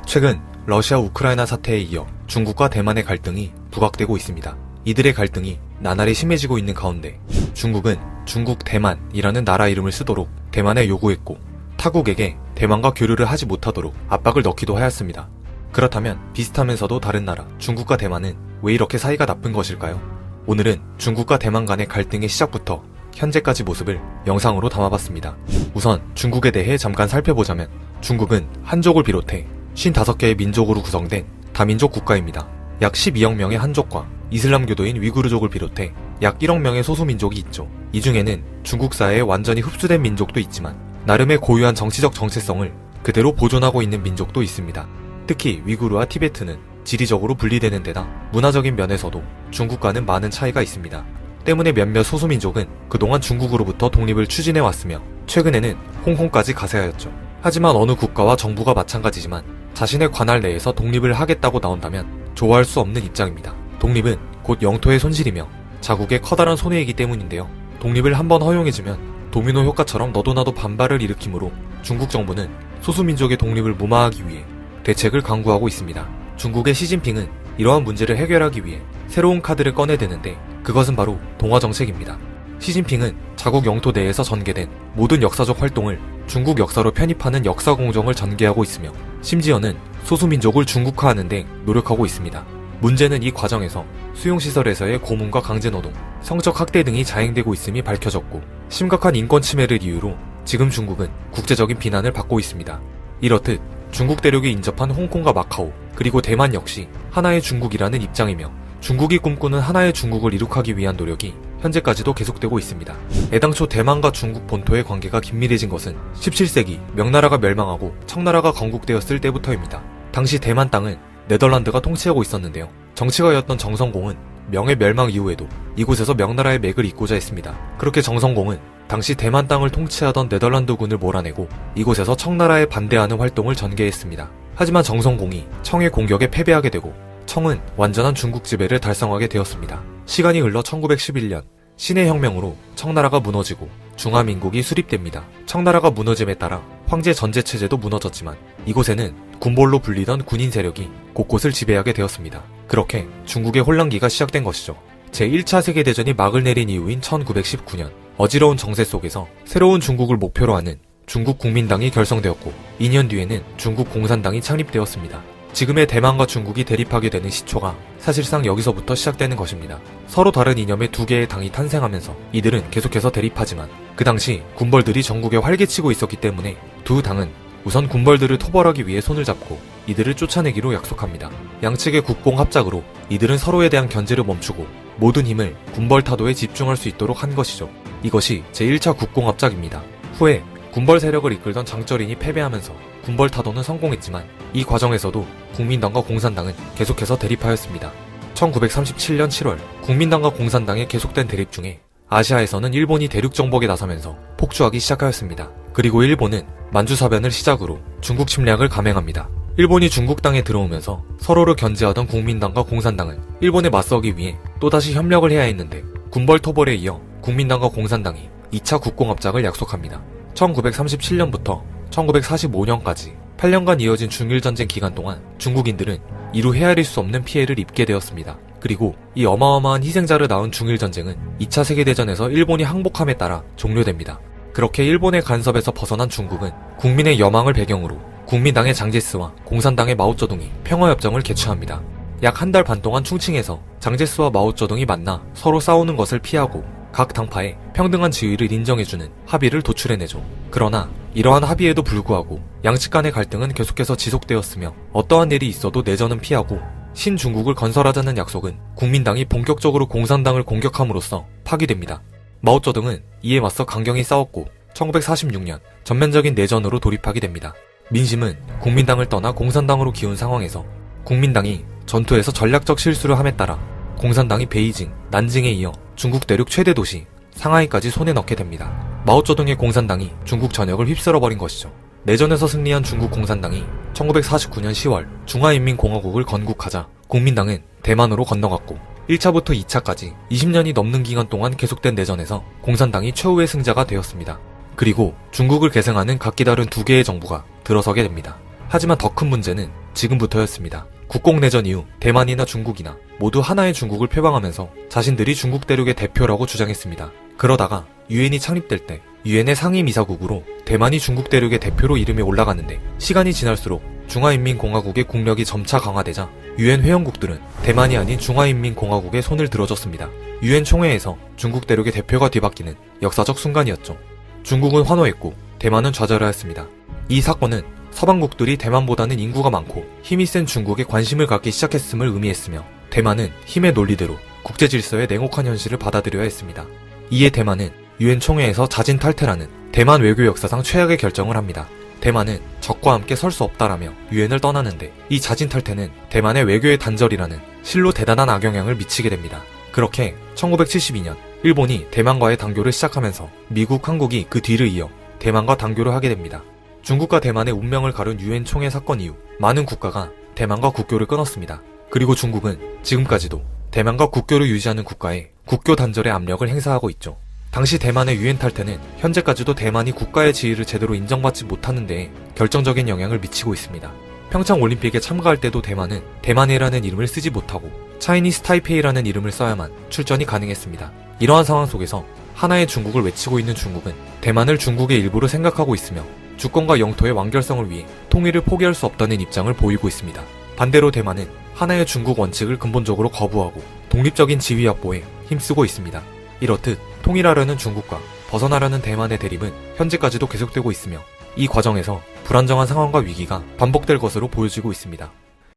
최근 러시아 우크라이나 사태에 이어 중국과 대만의 갈등이 부각되고 있습니다. 이들의 갈등이 나날이 심해지고 있는 가운데 중국은 중국 대만이라는 나라 이름을 쓰도록 대만에 요구했고 타국에게 대만과 교류를 하지 못하도록 압박을 넣기도 하였습니다. 그렇다면 비슷하면서도 다른 나라 중국과 대만은 왜 이렇게 사이가 나쁜 것일까요? 오늘은 중국과 대만 간의 갈등의 시작부터 현재까지 모습을 영상으로 담아봤습니다. 우선 중국에 대해 잠깐 살펴보자면 중국은 한족을 비롯해 55개의 민족으로 구성된 다민족 국가입니다. 약 12억 명의 한족과 이슬람교도인 위구르족을 비롯해 약 1억 명의 소수민족이 있죠. 이 중에는 중국 사회에 완전히 흡수된 민족도 있지만 나름의 고유한 정치적 정체성을 그대로 보존하고 있는 민족도 있습니다. 특히 위구르와 티베트는 지리적으로 분리되는 데다 문화적인 면에서도 중국과는 많은 차이가 있습니다. 때문에 몇몇 소수민족은 그동안 중국으로부터 독립을 추진해왔으며 최근에는 홍콩까지 가세하였죠. 하지만 어느 국가와 정부가 마찬가지지만 자신의 관할 내에서 독립을 하겠다고 나온다면 좋아할 수 없는 입장입니다. 독립은 곧 영토의 손실이며 자국의 커다란 손해이기 때문인데요. 독립을 한번 허용해주면 도미노 효과처럼 너도 나도 반발을 일으키므로 중국 정부는 소수민족의 독립을 무마하기 위해 대책을 강구하고 있습니다. 중국의 시진핑은 이러한 문제를 해결하기 위해 새로운 카드를 꺼내드는데 그것은 바로 동아정책입니다. 시진핑은 자국 영토 내에서 전개된 모든 역사적 활동을 중국 역사로 편입하는 역사공정을 전개하고 있으며 심지어는 소수민족을 중국화하는 데 노력하고 있습니다. 문제는 이 과정에서 수용시설에서의 고문과 강제노동, 성적 학대 등이 자행되고 있음이 밝혀졌고 심각한 인권 침해를 이유로 지금 중국은 국제적인 비난을 받고 있습니다. 이렇듯 중국 대륙에 인접한 홍콩과 마카오 그리고 대만 역시 하나의 중국이라는 입장이며 중국이 꿈꾸는 하나의 중국을 이룩하기 위한 노력이 현재까지도 계속되고 있습니다. 애당초 대만과 중국 본토의 관계가 긴밀해진 것은 17세기 명나라가 멸망하고 청나라가 건국되었을 때부터입니다. 당시 대만 땅은 네덜란드가 통치하고 있었는데요. 정치가였던 정성공은 명의 멸망 이후에도 이곳에서 명나라의 맥을 잇고자 했습니다. 그렇게 정성공은 당시 대만 땅을 통치하던 네덜란드군을 몰아내고 이곳에서 청나라에 반대하는 활동을 전개했습니다. 하지만 정성공이 청의 공격에 패배하게 되고 청은 완전한 중국 지배를 달성하게 되었습니다. 시간이 흘러 1911년 신의 혁명으로 청나라가 무너지고 중화민국이 수립됩니다. 청나라가 무너짐에 따라 황제 전제체제도 무너졌지만 이곳에는 군벌로 불리던 군인 세력이 곳곳을 지배하게 되었습니다. 그렇게 중국의 혼란기가 시작된 것이죠. 제1차 세계대전이 막을 내린 이후인 1919년 어지러운 정세 속에서 새로운 중국을 목표로 하는 중국국민당이 결성되었고 2년 뒤에는 중국공산당이 창립되었습니다. 지금의 대만과 중국이 대립하게 되는 시초가 사실상 여기서부터 시작되는 것입니다. 서로 다른 이념의 두 개의 당이 탄생하면서 이들은 계속해서 대립하지만 그 당시 군벌들이 전국에 활개치고 있었기 때문에 두 당은 우선 군벌들을 토벌하기 위해 손을 잡고 이들을 쫓아내기로 약속합니다. 양측의 국공 합작으로 이들은 서로에 대한 견제를 멈추고 모든 힘을 군벌 타도에 집중할 수 있도록 한 것이죠. 이것이 제1차 국공 합작입니다. 후에 군벌 세력을 이끌던 장쩌린이 패배하면서 군벌 타도는 성공했지만 이 과정에서도 국민당과 공산당은 계속해서 대립하였습니다. 1937년 7월 국민당과 공산당의 계속된 대립 중에 아시아에서는 일본이 대륙 정복에 나서면서 폭주하기 시작하였습니다. 그리고 일본은 만주사변을 시작으로 중국 침략을 감행합니다. 일본이 중국 땅에 들어오면서 서로를 견제하던 국민당과 공산당은 일본에 맞서기 위해 또다시 협력을 해야 했는데 군벌 토벌에 이어 국민당과 공산당이 2차 국공합작을 약속합니다. 1937년부터 1945년까지 8년간 이어진 중일전쟁 기간 동안 중국인들은 이루 헤아릴 수 없는 피해를 입게 되었습니다. 그리고 이 어마어마한 희생자를 낳은 중일전쟁은 2차 세계대전에서 일본이 항복함에 따라 종료됩니다. 그렇게 일본의 간섭에서 벗어난 중국은 국민의 여망을 배경으로 국민당의 장제스와 공산당의 마오쩌둥이 평화협정을 개최합니다. 약 한 달 반 동안 충칭에서 장제스와 마오쩌둥이 만나 서로 싸우는 것을 피하고 각 당파에 평등한 지위를 인정해주는 합의를 도출해내죠. 그러나 이러한 합의에도 불구하고 양측 간의 갈등은 계속해서 지속되었으며 어떠한 일이 있어도 내전은 피하고 신중국을 건설하자는 약속은 국민당이 본격적으로 공산당을 공격함으로써 파기됩니다. 마오쩌둥은 이에 맞서 강경히 싸웠고 1946년 전면적인 내전으로 돌입하게 됩니다. 민심은 국민당을 떠나 공산당으로 기운 상황에서 국민당이 전투에서 전략적 실수를 함에 따라 공산당이 베이징, 난징에 이어 중국 대륙 최대 도시 상하이까지 손에 넣게 됩니다. 마오쩌둥의 공산당이 중국 전역을 휩쓸어버린 것이죠. 내전에서 승리한 중국 공산당이 1949년 10월 중화인민공화국을 건국하자 국민당은 대만으로 건너갔고 1차부터 2차까지 20년이 넘는 기간 동안 계속된 내전에서 공산당이 최후의 승자가 되었습니다. 그리고 중국을 계승하는 각기 다른 두 개의 정부가 들어서게 됩니다. 하지만 더 큰 문제는 지금부터였습니다. 국공내전 이후 대만이나 중국이나 모두 하나의 중국을 표방하면서 자신들이 중국 대륙의 대표라고 주장했습니다. 그러다가 유엔이 창립될 때 유엔의 상임이사국으로 대만이 중국 대륙의 대표로 이름이 올라갔는데 시간이 지날수록 중화인민공화국의 국력이 점차 강화되자 유엔 회원국들은 대만이 아닌 중화인민공화국에 손을 들어줬습니다. 유엔 총회에서 중국 대륙의 대표가 뒤바뀌는 역사적 순간이었죠. 중국은 환호했고 대만은 좌절하였습니다. 이 사건은 서방국들이 대만보다는 인구가 많고 힘이 센 중국에 관심을 갖기 시작했음을 의미했으며 대만은 힘의 논리대로 국제 질서의 냉혹한 현실을 받아들여야 했습니다. 이에 대만은 유엔 총회에서 자진 탈퇴라는 대만 외교 역사상 최악의 결정을 합니다. 대만은 적과 함께 설 수 없다라며 유엔을 떠나는데 이 자진 탈퇴는 대만의 외교의 단절이라는 실로 대단한 악영향을 미치게 됩니다. 그렇게 1972년 일본이 대만과의 단교를 시작하면서 미국, 한국이 그 뒤를 이어 대만과 단교를 하게 됩니다. 중국과 대만의 운명을 가른 유엔 총회 사건 이후 많은 국가가 대만과 국교를 끊었습니다. 그리고 중국은 지금까지도 대만과 국교를 유지하는 국가에 국교 단절의 압력을 행사하고 있죠. 당시 대만의 유엔 탈퇴는 현재까지도 대만이 국가의 지위를 제대로 인정받지 못하는 데에 결정적인 영향을 미치고 있습니다. 평창 올림픽에 참가할 때도 대만은 대만해라는 이름을 쓰지 못하고 차이니스 타이페이라는 이름을 써야만 출전이 가능했습니다. 이러한 상황 속에서 하나의 중국을 외치고 있는 중국은 대만을 중국의 일부로 생각하고 있으며 주권과 영토의 완결성을 위해 통일을 포기할 수 없다는 입장을 보이고 있습니다. 반대로 대만은 하나의 중국 원칙을 근본적으로 거부하고 독립적인 지위 확보에 힘쓰고 있습니다. 이렇듯 통일하려는 중국과 벗어나려는 대만의 대립은 현재까지도 계속되고 있으며 이 과정에서 불안정한 상황과 위기가 반복될 것으로 보여지고 있습니다.